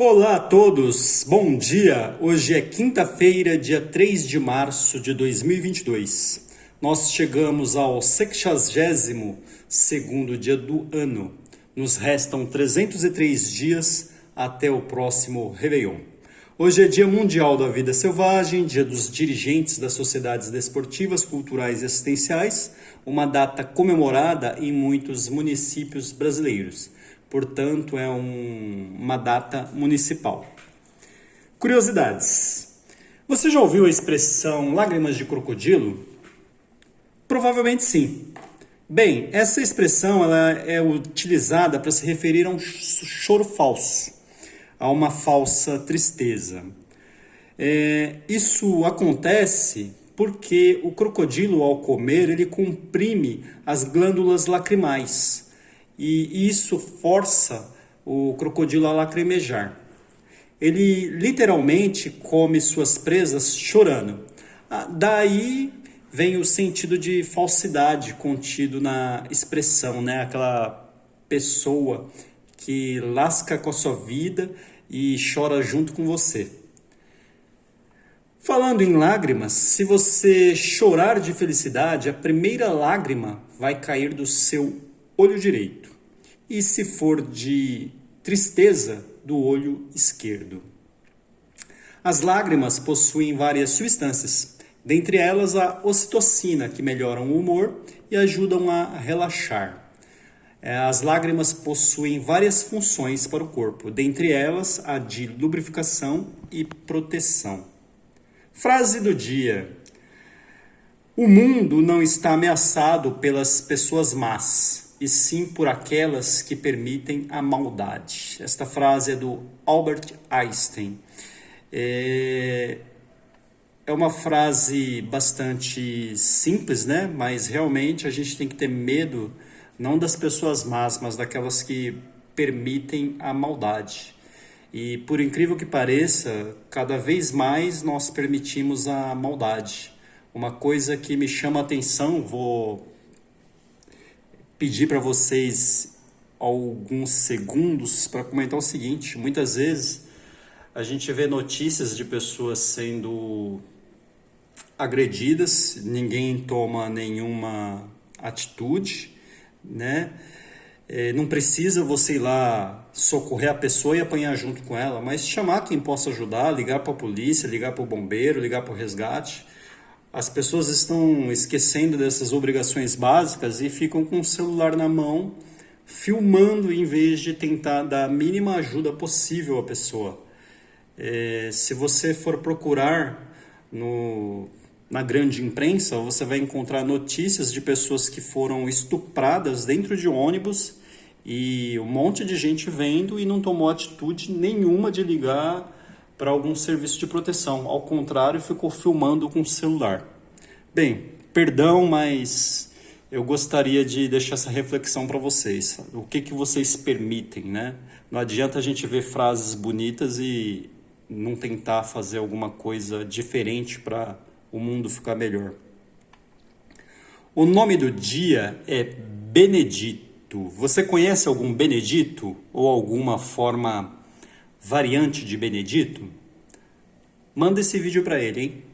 Olá a todos, bom dia! Hoje é quinta-feira, dia 3 de março de 2022. Nós chegamos ao 62º dia do ano. Nos restam 303 dias até o próximo Réveillon. Hoje é Dia Mundial da Vida Selvagem, Dia dos Dirigentes das Sociedades Desportivas, Culturais e Assistenciais, uma data comemorada em muitos municípios brasileiros. Portanto, é uma data municipal. Curiosidades. Você já ouviu a expressão lágrimas de crocodilo? Provavelmente sim. Bem, essa expressão ela é utilizada para se referir a um choro falso, a uma falsa tristeza. Isso acontece porque o crocodilo, ao comer, ele comprime as glândulas lacrimais. E isso força o crocodilo a lacrimejar. Ele literalmente come suas presas chorando. Daí vem o sentido de falsidade contido na expressão, né? Aquela pessoa que lasca com a sua vida e chora junto com você. Falando em lágrimas, se você chorar de felicidade, a primeira lágrima vai cair do seu olho direito. E se for de tristeza, do olho esquerdo. As lágrimas possuem várias substâncias, dentre elas a ocitocina, que melhoram o humor e ajudam a relaxar. As lágrimas possuem várias funções para o corpo, dentre elas a de lubrificação e proteção. Frase do dia. O mundo não está ameaçado pelas pessoas más, e sim por aquelas que permitem a maldade. Esta frase é do Albert Einstein. É uma frase bastante simples, né? Mas realmente a gente tem que ter medo não das pessoas más, mas daquelas que permitem a maldade. E por incrível que pareça, cada vez mais nós permitimos a maldade. Uma coisa que me chama a atenção, vou pedir para vocês alguns segundos para comentar o seguinte: muitas vezes a gente vê notícias de pessoas sendo agredidas, ninguém toma nenhuma atitude, né? Não precisa você ir lá socorrer a pessoa e apanhar junto com ela, mas chamar quem possa ajudar, ligar para a polícia, ligar para o bombeiro, ligar para o resgate. As pessoas estão esquecendo dessas obrigações básicas e ficam com o celular na mão, filmando em vez de tentar dar a mínima ajuda possível à pessoa. Se você for procurar na grande imprensa, você vai encontrar notícias de pessoas que foram estupradas dentro de ônibus e um monte de gente vendo e não tomou atitude nenhuma de ligar para algum serviço de proteção. Ao contrário, ficou filmando com o celular. Bem, perdão, mas eu gostaria de deixar essa reflexão para vocês. O que vocês permitem, né? Não adianta a gente ver frases bonitas e não tentar fazer alguma coisa diferente para o mundo ficar melhor. O nome do dia é Benedito. Você conhece algum Benedito ou alguma forma variante de Benedito? Manda esse vídeo para ele, hein?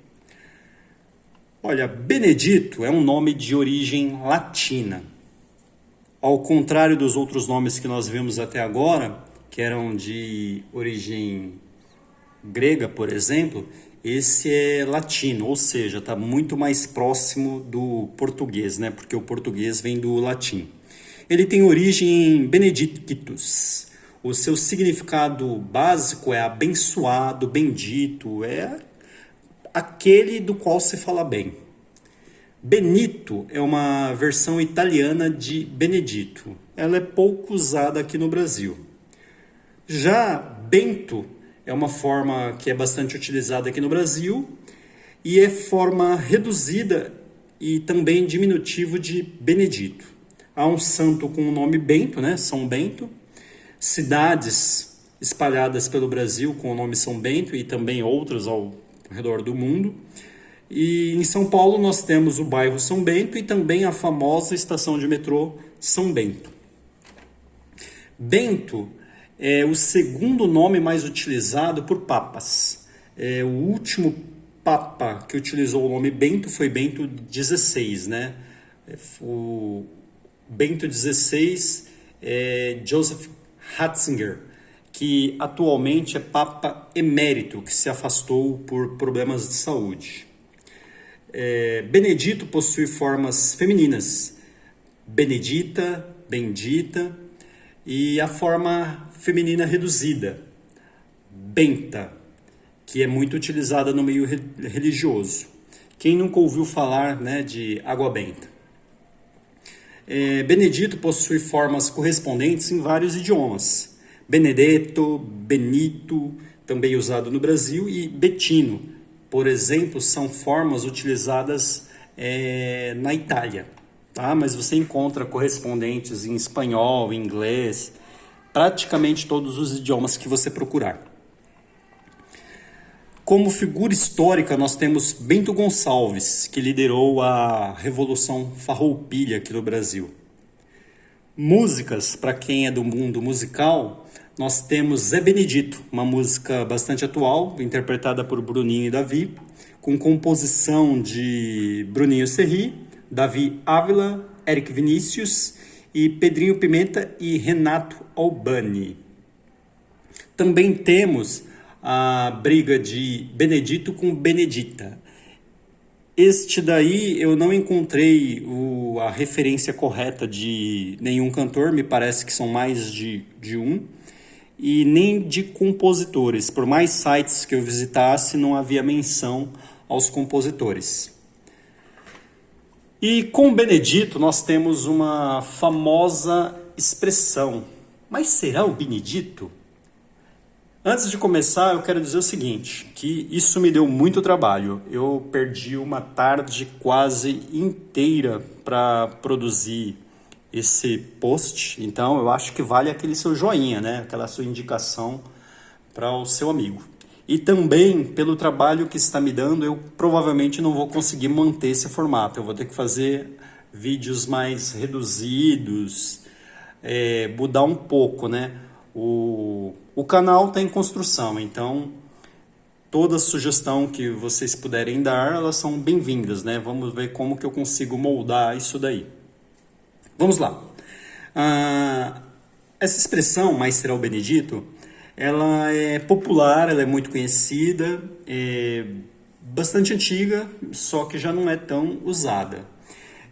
Olha, Benedito é um nome de origem latina. Ao contrário dos outros nomes que nós vimos até agora, que eram de origem grega, por exemplo, esse é latino, ou seja, está muito mais próximo do português, né? Porque o português vem do latim. Ele tem origem em Benedictus. O seu significado básico é abençoado, bendito, é aquele do qual se fala bem. Benito é uma versão italiana de Benedito. Ela é pouco usada aqui no Brasil. Já Bento é uma forma que é bastante utilizada aqui no Brasil e é forma reduzida e também diminutivo de Benedito. Há um santo com o nome Bento, né? São Bento. Cidades espalhadas pelo Brasil com o nome São Bento e também outras ao redor do mundo. E em São Paulo nós temos o bairro São Bento e também a famosa estação de metrô São Bento. Bento é o segundo nome mais utilizado por papas. O último papa que utilizou o nome Bento foi Bento XVI, né? O Bento XVI é Joseph Ratzinger, que atualmente é papa emérito, que se afastou por problemas de saúde. Benedito possui formas femininas, Benedita, Bendita, e a forma feminina reduzida, Benta, que é muito utilizada no meio religioso. Quem nunca ouviu falar, né, de água benta? Benedito possui formas correspondentes em vários idiomas. Benedetto, Benito, também usado no Brasil, e Bettino, por exemplo, são formas utilizadas na Itália. Tá? Mas você encontra correspondentes em espanhol, em inglês, praticamente todos os idiomas que você procurar. Como figura histórica, nós temos Bento Gonçalves, que liderou a Revolução Farroupilha aqui no Brasil. Músicas, para quem é do mundo musical, nós temos Zé Benedito, uma música bastante atual, interpretada por Bruninho e Davi, com composição de Bruninho Serri, Davi Ávila, Eric Vinícius e Pedrinho Pimenta e Renato Albani. Também temos a briga de Benedito com Benedita. Este daí eu não encontrei a referência correta de nenhum cantor, me parece que são mais de um, e nem de compositores. Por mais sites que eu visitasse, não havia menção aos compositores. E com Benedito nós temos uma famosa expressão. Mas será o Benedito? Antes de começar, eu quero dizer o seguinte, que isso me deu muito trabalho. Eu perdi uma tarde quase inteira para produzir esse post, então eu acho que vale aquele seu joinha, né? Aquela sua indicação para o seu amigo. E também, pelo trabalho que está me dando, eu provavelmente não vou conseguir manter esse formato. Eu vou ter que fazer vídeos mais reduzidos, mudar um pouco, né? O canal está em construção, então toda sugestão que vocês puderem dar, elas são bem-vindas, né? Vamos ver como que eu consigo moldar isso daí. Vamos lá. Essa expressão, mas será o Benedito, ela é popular, ela é muito conhecida, é bastante antiga, só que já não é tão usada.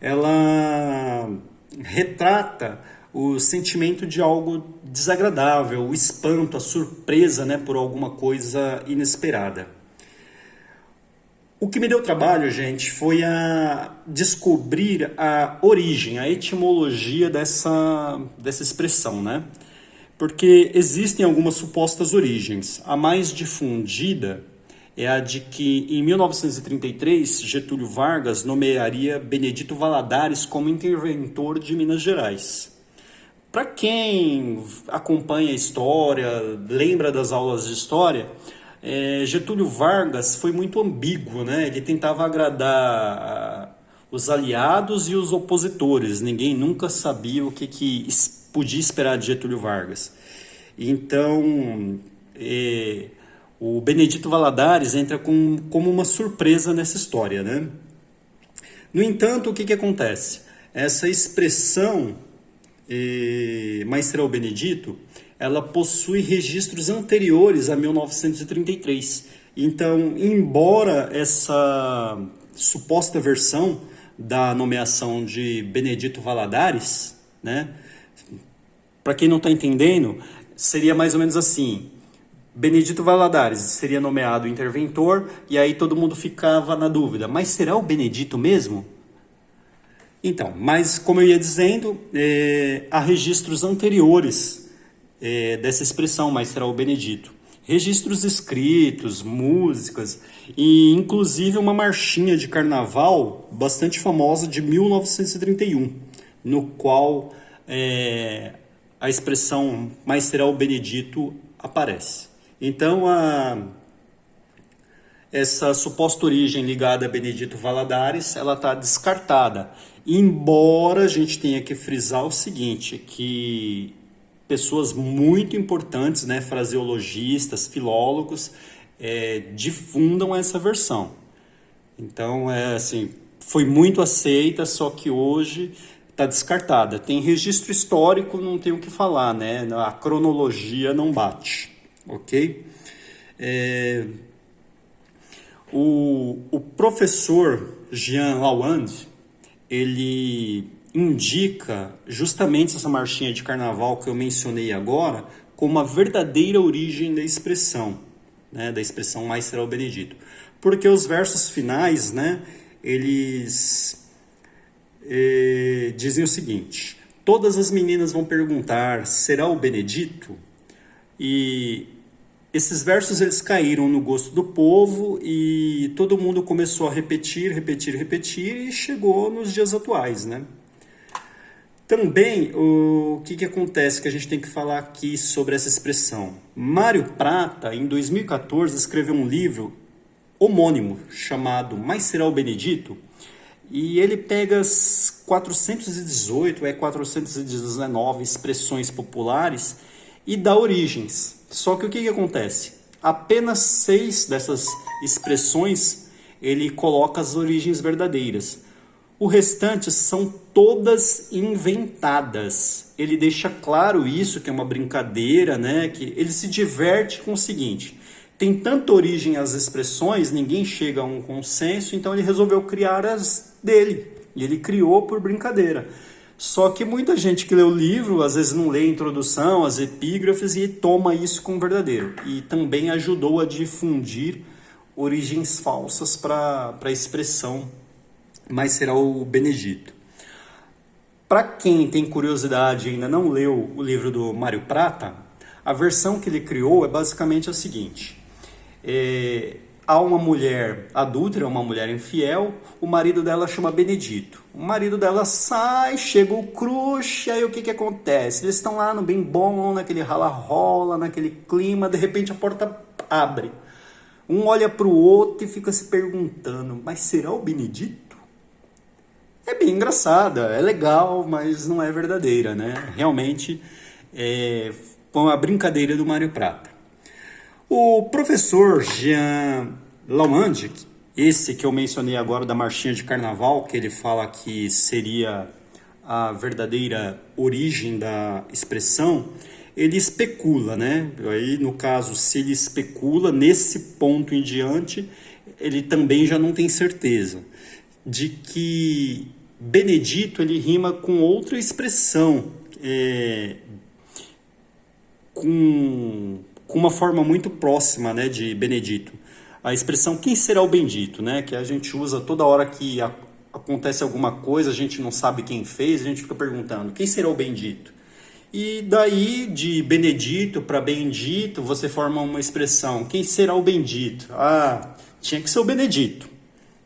Ela retrata o sentimento de algo desagradável, o espanto, a surpresa, né, por alguma coisa inesperada. O que me deu trabalho, gente, foi a descobrir a origem, a etimologia dessa expressão, né? Porque existem algumas supostas origens. A mais difundida é a de que, em 1933, Getúlio Vargas nomearia Benedito Valadares como interventor de Minas Gerais. Para quem acompanha a história, lembra das aulas de história, Getúlio Vargas foi muito ambíguo, né? Ele tentava agradar os aliados e os opositores. Ninguém nunca sabia o que podia esperar de Getúlio Vargas. Então, o Benedito Valadares entra como uma surpresa nessa história, né? No entanto, o que acontece? Essa expressão, mas será o Benedito, ela possui registros anteriores a 1933. Então, embora essa suposta versão da nomeação de Benedito Valadares, né, para quem não está entendendo, seria mais ou menos assim: Benedito Valadares seria nomeado interventor, e aí todo mundo ficava na dúvida, mas será o Benedito mesmo? Então, mas como eu ia dizendo, há registros anteriores dessa expressão, mas será o Benedito. Registros escritos, músicas e inclusive uma marchinha de carnaval bastante famosa de 1931, no qual a expressão mas será o Benedito aparece. Então, essa suposta origem ligada a Benedito Valadares, ela está descartada. Embora a gente tenha que frisar o seguinte, que pessoas muito importantes, né, fraseologistas, filólogos, difundam essa versão. Então, assim, foi muito aceita, só que hoje está descartada. Tem registro histórico, não tem o que falar, né? A cronologia não bate, ok? O professor Jean Lawand, ele indica justamente essa marchinha de carnaval que eu mencionei agora como a verdadeira origem da expressão, né? Da expressão Mais Será o Benedito. Porque os versos finais, né, eles dizem o seguinte: todas as meninas vão perguntar, será o Benedito? E esses versos eles caíram no gosto do povo e todo mundo começou a repetir e chegou nos dias atuais, né? Também, o que acontece que a gente tem que falar aqui sobre essa expressão? Mário Prata, em 2014, escreveu um livro homônimo chamado Mais Será o Benedito, e ele pega as 418 419 expressões populares e dá origens. Só que o que acontece? Apenas 6 dessas expressões ele coloca as origens verdadeiras. O restante são todas inventadas. Ele deixa claro isso, que é uma brincadeira, né? Que ele se diverte com o seguinte: tem tanta origem as expressões, ninguém chega a um consenso, então ele resolveu criar as dele. E ele criou por brincadeira. Só que muita gente que lê o livro, às vezes não lê a introdução, as epígrafes, e toma isso como verdadeiro. E também ajudou a difundir origens falsas para a expressão Mas Será o Benedito. Para quem tem curiosidade e ainda não leu o livro do Mário Prata, a versão que ele criou é basicamente a seguinte: há uma mulher adúltera, uma mulher infiel, o marido dela chama Benedito. O marido dela sai, chega o crush, aí o que acontece? Eles estão lá no bem bom, naquele rala-rola, naquele clima, de repente a porta abre. Um olha para o outro e fica se perguntando, mas será o Benedito? É bem engraçada, é legal, mas não é verdadeira, né? Realmente é uma brincadeira do Mário Prata. O professor Jean Lawand, esse que eu mencionei agora da marchinha de carnaval, que ele fala que seria a verdadeira origem da expressão, ele especula, né? Aí, no caso, se ele especula, nesse ponto em diante, ele também já não tem certeza de que Benedito ele rima com outra expressão, com uma forma muito próxima, né, de Benedito. A expressão quem será o bendito, né, que a gente usa toda hora que acontece alguma coisa, a gente não sabe quem fez, a gente fica perguntando quem será o bendito. E daí de Benedito para bendito você forma uma expressão, quem será o bendito? Ah, tinha que ser o Benedito.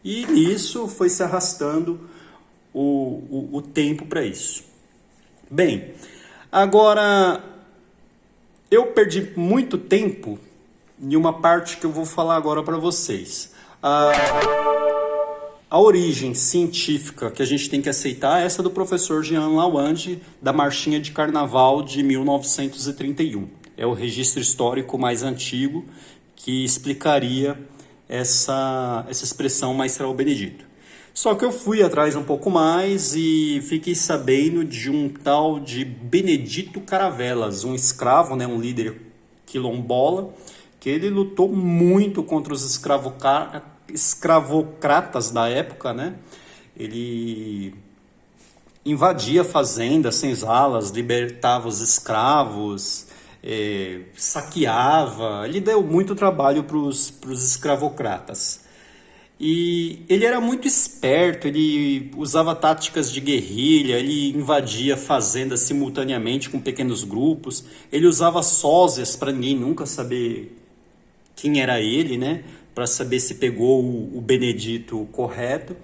E nisso foi se arrastando o tempo para isso. Bem, agora eu perdi muito tempo em uma parte que eu vou falar agora para vocês. A origem científica que a gente tem que aceitar é essa do professor Jean Lawand, da marchinha de carnaval de 1931. É o registro histórico mais antigo que explicaria essa expressão Mais Será o Benedito. Só que eu fui atrás um pouco mais e fiquei sabendo de um tal de Benedito Caravelas, um escravo, né, um líder quilombola, que ele lutou muito contra os escravocratas da época, né? Ele invadia fazendas, senzalas, libertava os escravos, saqueava. Ele deu muito trabalho para os escravocratas. E ele era muito esperto, ele usava táticas de guerrilha, ele invadia fazendas simultaneamente com pequenos grupos, ele usava sósias para ninguém nunca saber quem era ele, né? Para saber se pegou o Benedito correto.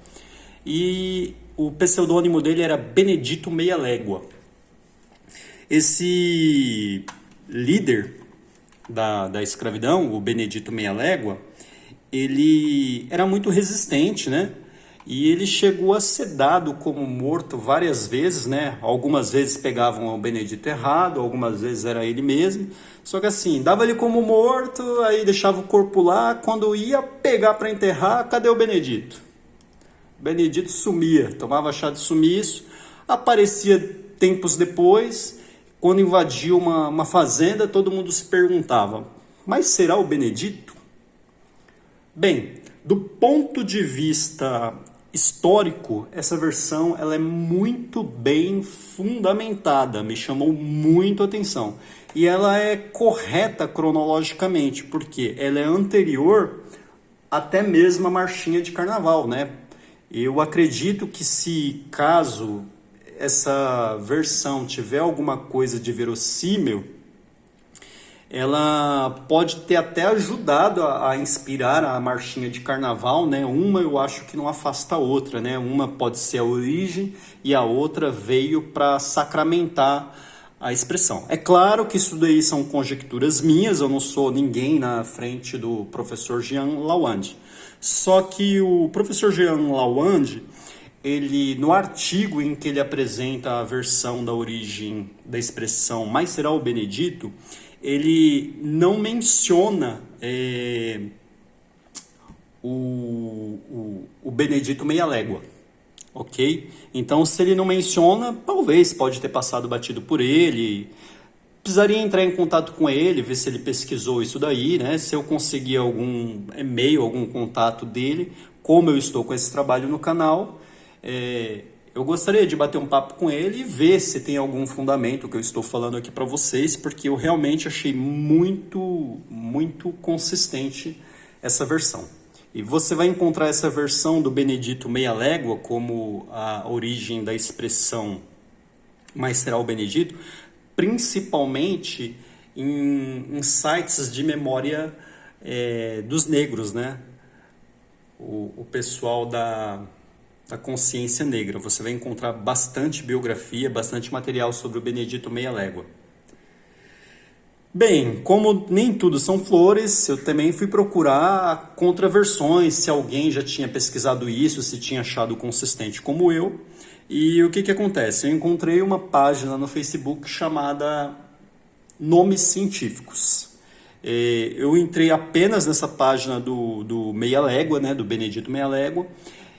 E o pseudônimo dele era Benedito Meia Légua. Esse líder da escravidão, o Benedito Meia Légua, ele era muito resistente, né? E ele chegou a ser dado como morto várias vezes, né? Algumas vezes pegavam o Benedito errado, algumas vezes era ele mesmo. Só que assim, dava ele como morto, aí deixava o corpo lá. Quando ia pegar para enterrar, cadê o Benedito? O Benedito sumia, tomava chá de sumiço, aparecia tempos depois. Quando invadia uma fazenda, todo mundo se perguntava: mas será o Benedito? Bem, do ponto de vista histórico, essa versão ela é muito bem fundamentada, me chamou muito a atenção. E ela é correta cronologicamente, porque ela é anterior até mesmo a marchinha de carnaval, né? Eu acredito que se caso essa versão tiver alguma coisa de verossímil, ela pode ter até ajudado a inspirar a marchinha de carnaval, né? Uma eu acho que não afasta a outra, né? Uma pode ser a origem e a outra veio para sacramentar a expressão. É claro que isso daí são conjecturas minhas, eu não sou ninguém na frente do professor Jean Lawande. Só que o professor Jean Lawande, ele, no artigo em que ele apresenta a versão da origem da expressão "mas será o Benedito", ele não menciona o Benedito Meia Légua, ok? Então, se ele não menciona, talvez pode ter passado batido por ele. Precisaria entrar em contato com ele, ver se ele pesquisou isso daí, né? Se eu conseguir algum e-mail, algum contato dele, como eu estou com esse trabalho no canal, eu gostaria de bater um papo com ele e ver se tem algum fundamento que eu estou falando aqui para vocês, porque eu realmente achei muito, muito consistente essa versão. E você vai encontrar essa versão do Benedito Meia Légua como a origem da expressão "mas será o Benedito", principalmente em sites de memória dos negros, né? O pessoal da consciência negra. Você vai encontrar bastante biografia, bastante material sobre o Benedito Meia Légua. Bem, como nem tudo são flores, eu também fui procurar contraversões, se alguém já tinha pesquisado isso, se tinha achado consistente como eu. E o que acontece? Eu encontrei uma página no Facebook chamada Nomes Científicos. Eu entrei apenas nessa página do Meia Légua, né, do Benedito Meia Légua,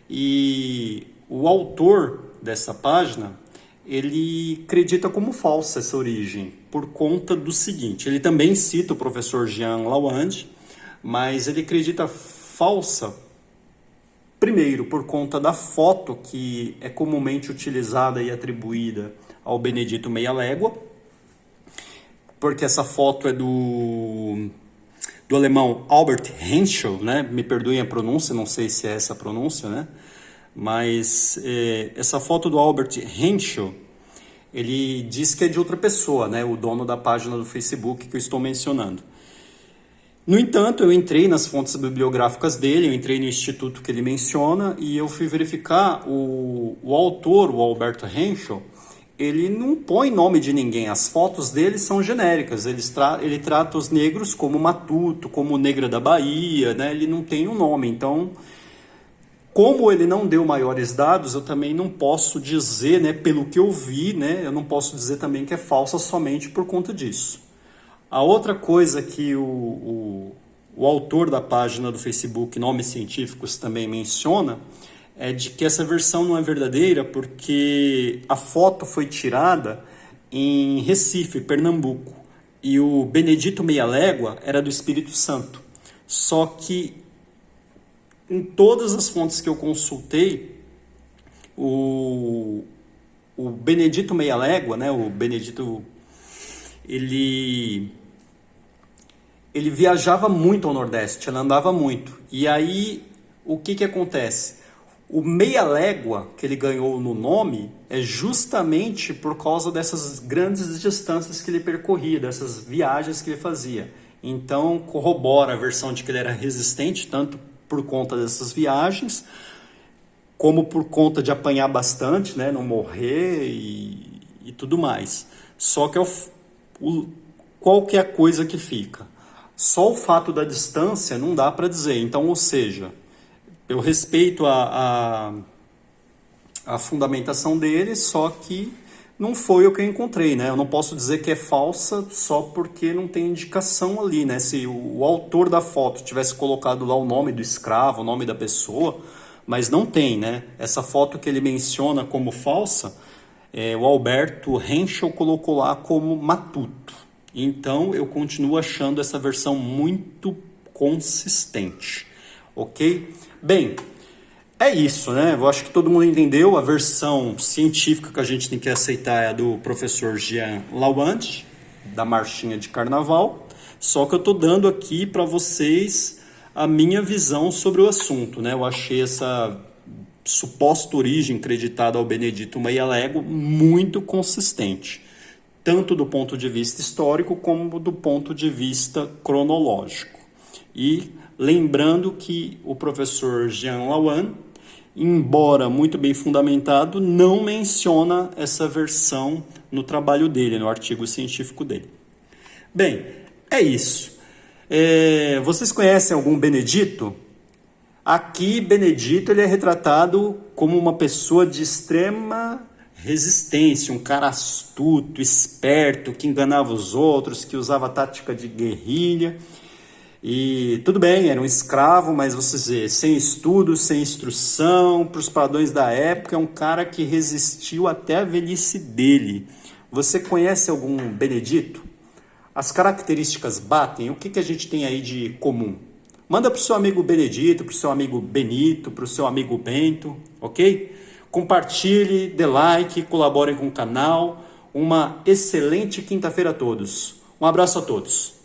e o autor dessa página, ele acredita como falsa essa origem, por conta do seguinte: ele também cita o professor Jean Lawande, mas ele acredita falsa, primeiro, por conta da foto que é comumente utilizada e atribuída ao Benedito Meia Légua, porque essa foto é do alemão Albert Henschel, né? Me perdoem a pronúncia, não sei se é essa a pronúncia, né? Mas essa foto do Albert Henschel, ele diz que é de outra pessoa, né? O dono da página do Facebook que eu estou mencionando. No entanto, eu entrei nas fontes bibliográficas dele, eu entrei no instituto que ele menciona e eu fui verificar o autor, o Alberto Henschel, ele não põe nome de ninguém, as fotos dele são genéricas, ele trata os negros como Matuto, como Negra da Bahia, né? Ele não tem um nome, então, como ele não deu maiores dados, eu também não posso dizer, né, pelo que eu vi, né, eu não posso dizer também que é falsa somente por conta disso. A outra coisa que o autor da página do Facebook Nomes Científicos também menciona é de que essa versão não é verdadeira porque a foto foi tirada em Recife, Pernambuco, e o Benedito Meia Légua era do Espírito Santo. Só que em todas as fontes que eu consultei, o Benedito Meia Légua, né, o Benedito, ele viajava muito ao Nordeste, ele andava muito. E aí, o que acontece? O Meia Légua que ele ganhou no nome é justamente por causa dessas grandes distâncias que ele percorria, dessas viagens que ele fazia. Então, corrobora a versão de que ele era resistente, tanto por conta dessas viagens, como por conta de apanhar bastante, né, não morrer e tudo mais. Só que qual que é a coisa que fica? Só o fato da distância não dá para dizer. Então, ou seja, Eu respeito a fundamentação dele, só que não foi o que eu encontrei, né? Eu não posso dizer que é falsa só porque não tem indicação ali, né? Se o autor da foto tivesse colocado lá o nome do escravo, o nome da pessoa, mas não tem, né? Essa foto que ele menciona como falsa, o Alberto Henschel colocou lá como matuto. Então eu continuo achando essa versão muito consistente, ok? Bem, é isso, né? Eu acho que todo mundo entendeu. A versão científica que a gente tem que aceitar é a do professor Jean Lawande, da Marchinha de Carnaval. Só que eu estou dando aqui para vocês a minha visão sobre o assunto, né? Eu achei essa suposta origem creditada ao Benedito Meia-Lego muito consistente, tanto do ponto de vista histórico como do ponto de vista cronológico. E lembrando que o professor Jean Lawande, embora muito bem fundamentado, não menciona essa versão no trabalho dele, no artigo científico dele. Bem, é isso. Vocês conhecem algum Benedito? Aqui, Benedito ele é retratado como uma pessoa de extrema resistência, um cara astuto, esperto, que enganava os outros, que usava tática de guerrilha. E tudo bem, era um escravo, mas você sem estudo, sem instrução, para os padrões da época, é um cara que resistiu até a velhice dele. Você conhece algum Benedito? As características batem? O que a gente tem aí de comum? Manda para o seu amigo Benedito, para o seu amigo Benito, para o seu amigo Bento, ok? Compartilhe, dê like, colaborem com o canal. Uma excelente quinta-feira a todos. Um abraço a todos.